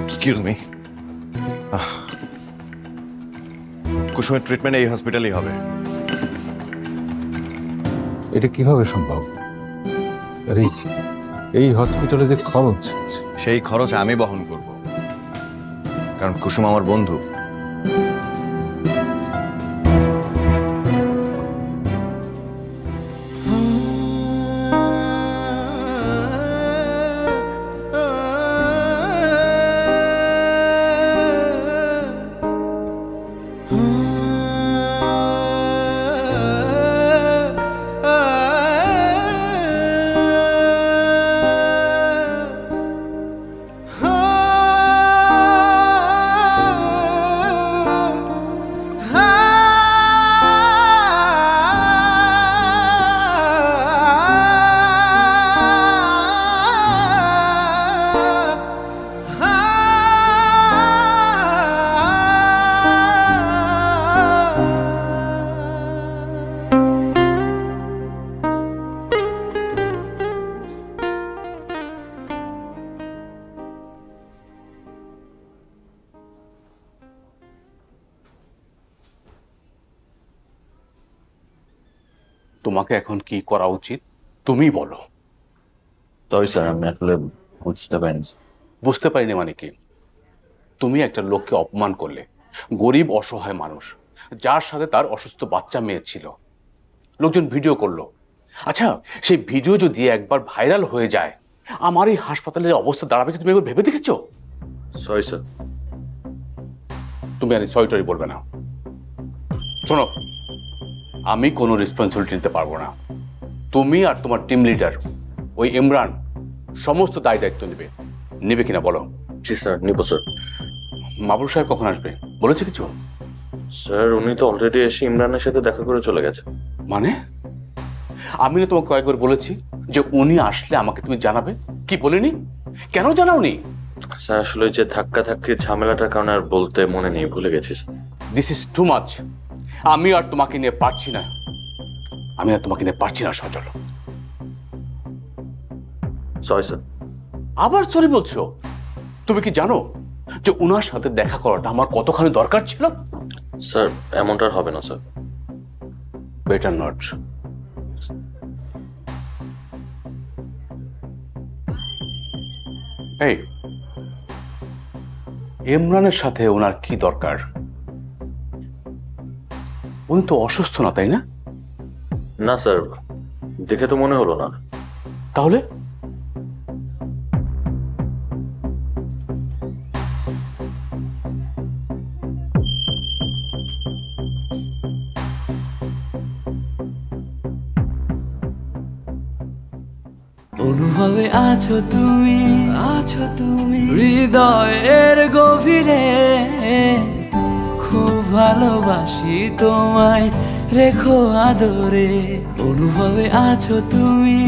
Excuse me, কুসুমের treatment এই হসপিটালেই হবে। এটা কিভাবে সম্ভব? আরে এই হসপিটালে যে খরচ, সেই খরচ আমি বহন করব, কারণ কুসুম আমার বন্ধু। তোমাকে এখন কি করা উচিত তুমি বলো। সরি স্যার, আমি আসলে বুঝতে পারিনি। বুঝতে পারিনি মানে কি? তুমি একটা লোককে অপমান করলে, গরিব অসহায় মানুষ যার সাথে তার অসুস্থ বাচ্চা মেয়ে ছিল, লোকজন ভিডিও করলো। আচ্ছা, সেই ভিডিও যদি একবার ভাইরাল হয়ে যায়, আমার এই হাসপাতালের অবস্থা দাঁড়াবে কি তুমি একবার ভেবে দেখেছো? Sorry sir. তুমি আর সরি টরি বলবে না। শোনো, আমি কোনো রেসপন্সিবিলিটি নিতে পারবো না। তুমি আর তোমার টিম লিডার ওই ইমরান সমস্ত দায় দায়িত্ব নেবে। নেবে কিনা বলো? জি স্যার, নিব স্যার। মাবরুর সাহেব কখন আসবে বলেছে কিছু? স্যার উনি তো অলরেডি এসে ইমরানের সাথে দেখা করে চলে গেছে। মানে আমি না তোমাকে কয়েকবার বলেছি যে উনি আসলে আমাকে তুমি জানাবে, কি বলিনি? কেন জানাওনি? স্যার আসলে যে ধাক্কা ধাক্কি ঝামেলাটার কারণে আর বলতে মনে নেই, ভুলে গেছি sir. This is too much. আমি আর তোমাকে নিয়ে পারছি না, আমি আর তোমাকে নিয়ে পারছি না সজল। Sorry sir. আবার সরি বলছো? তুমি কি জানো যে উনার সাথে দেখা করাটা আমার কতখানি দরকার ছিল? স্যার এমনটা আর হবে না স্যার। Better not. এই ইমরানের সাথে ওনার কি দরকার? উনি তো অসুস্থ না, তাই না? না স্যার, দেখে তো মনে হলো না। তাহলে অনুভবে আছো তুমি, আছো তুমি হৃদয়ের গভীরে। খুব ভালোবাসি তোমায়, রেখো আদরে। অনুভবে আছো তুমি,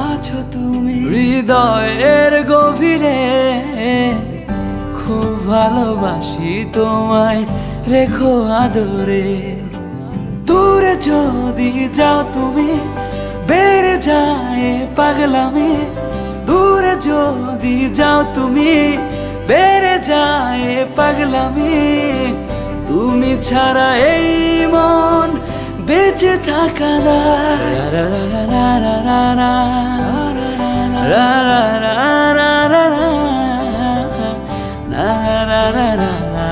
আছো তুমি হৃদয়ের গভীরে। খুব ভালোবাসি তোমায়, রেখো আদরে। দূরে যদি যাও তুমি, বেড়ে যায় পাগলামি। দূরে যদি যাও তুমি, বেড়ে যায় পাগলামি। তুমি ছাড়া এই মন বেঁচে থাকা না। La la la la la la la la la la la la la la la la